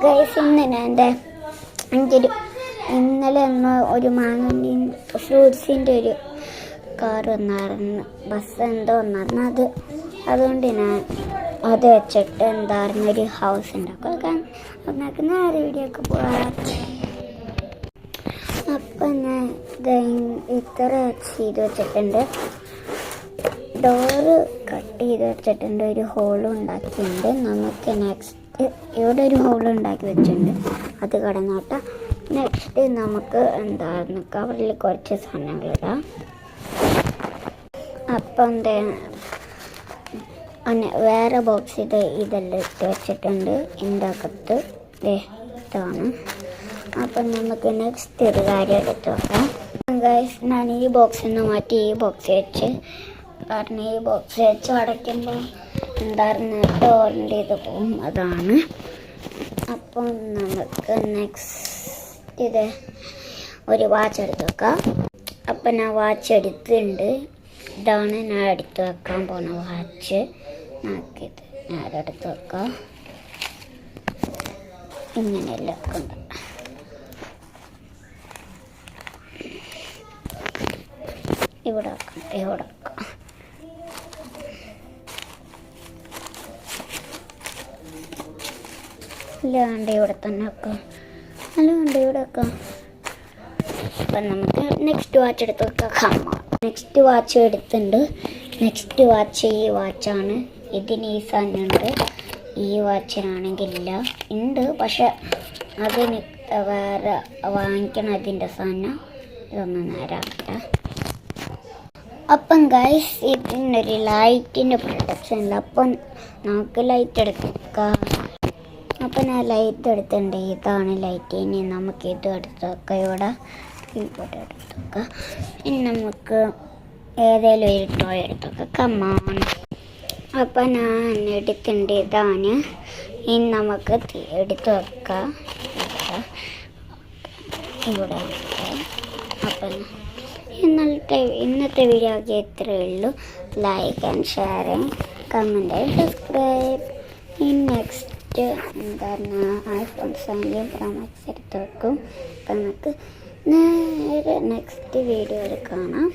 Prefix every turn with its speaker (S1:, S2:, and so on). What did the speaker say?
S1: Guys ഇന്ന് എൻ്റെ ഇന്നലെ ഒരു മാങ്ങൻ്റെയും ഫ്രൂട്ട്സിൻ്റെ ഒരു കാർ വന്നായിരുന്നു, ബസ് എന്തോ വന്നായിരുന്നു. അതുകൊണ്ട് ഞാൻ അത് വെച്ചിട്ട് എന്തായിരുന്നു ഒരു ഹൗസ് ഉണ്ടാക്കും. നമുക്ക് നേരെ വീഡിയോക്ക് പോകാം. അപ്പം ഞാൻ ഇത്ര ചെയ്ത് വെച്ചിട്ടുണ്ട്, ഡോറ് കട്ട് ചെയ്ത് വെച്ചിട്ടുണ്ട്, ഒരു ഹോളും ഉണ്ടാക്കിയിട്ടുണ്ട്. നമുക്ക് നെക്സ്റ്റ് ഇവിടെ ഒരു ഹോൾ ഉണ്ടാക്കി വെച്ചിട്ടുണ്ട്, അത് കടന്നോട്ടെ. നെക്സ്റ്റ് നമുക്ക് എന്തായിരുന്നു കവറിൽ കുറച്ച് സാധനങ്ങളിടാം. അപ്പം വേറെ ബോക്സ് ഇതെല്ലാം ഇട്ട് വെച്ചിട്ടുണ്ട്. ഇതിൻ്റെ അകത്ത് ഇതാണ്. അപ്പം നമുക്ക് നെക്സ്റ്റ് ഒരു കാര്യം എടുത്ത് വെക്കാം. ഗൈസ് ഞാൻ ഈ ബോക്സിൽ നിന്ന് മാറ്റി ഈ ബോക്സ് വെച്ച്, കാരണം ഈ ബോക്സ് വെച്ച് അടയ്ക്കുമ്പോൾ എന്തായിരുന്നു ഡോറിൻ്റെ ഇത് പോകും, അതാണ്. അപ്പം നമുക്ക് നെക്സ്റ്റ് ഒരു വാച്ച് എടുത്ത് വെക്കാം. അപ്പം ഞാൻ വാച്ച് എടുത്തിട്ടുണ്ട്, ഇതാണ് ഞാൻ എടുത്ത് വെക്കാൻ പോകുന്ന വാച്ച്. നമുക്കിത് ഞാൻ എടുത്ത് വെക്കാം. ഇങ്ങനെയെല്ലാം ഉണ്ട്. ഇവിടെ വെക്കാം, ഇവിടെ വെക്കാം. അല്ലാണ്ട് ഇവിടെ തന്നെ വെക്കാം, അല്ലാണ്ട് ഇവിടെ വെക്കാം. അപ്പം നമുക്ക് നെക്സ്റ്റ് വാച്ച് എടുത്ത് വെക്കാം. നെക്സ്റ്റ് വാച്ച് എടുത്തിട്ടുണ്ട്. നെക്സ്റ്റ് വാച്ച് ഈ വാച്ചാണ്. ഇതിന് ഈ സാധനമുണ്ട്, ഈ വാച്ചിനാണെങ്കിൽ ഇല്ല, ഉണ്ട്, പക്ഷെ അതിന് വേറെ വാങ്ങിക്കണം അതിൻ്റെ സാധനം. ഇതൊന്നും നേരാക്കട്ടെ. അപ്പം ഗൈസ് ഇതിനൊരു ലൈറ്റിൻ്റെ പ്രൊട്ടക്ഷൻ ഉണ്ട്. അപ്പം നമുക്ക് ലൈറ്റ് എടുക്കാം. അപ്പം ഞാൻ ലൈറ്റ് എടുത്തിട്ടുണ്ട്, ഇതാണ് ലൈറ്റ്. ഇനി നമുക്ക് ഇത് എടുത്ത് വെക്കാം, ഇവിടെ എടുത്ത് വെക്കാം. ഇനി നമുക്ക് ഏതെങ്കിലും ഒരു ടോയ് എടുത്ത് വെക്കാം. കമ്മാൻ. അപ്പം ഞാൻ എടുത്തിട്ടുണ്ട്, ഇതാണ്. ഇനി നമുക്ക് എടുത്ത് വെക്കാം ഇവിടെ. അപ്പം ഇന്നത്തെ വീഡിയോ ഇത്രയേ ഉള്ളൂ. Like and share, comment and subscribe. ഇനി നെക്സ്റ്റ് എന്താണ് iPhone 17 Pro Max എടുത്ത് വെക്കും. അപ്പം നമുക്ക് നേരെ നെക്സ്റ്റ് വീഡിയോയിൽ കാണാം.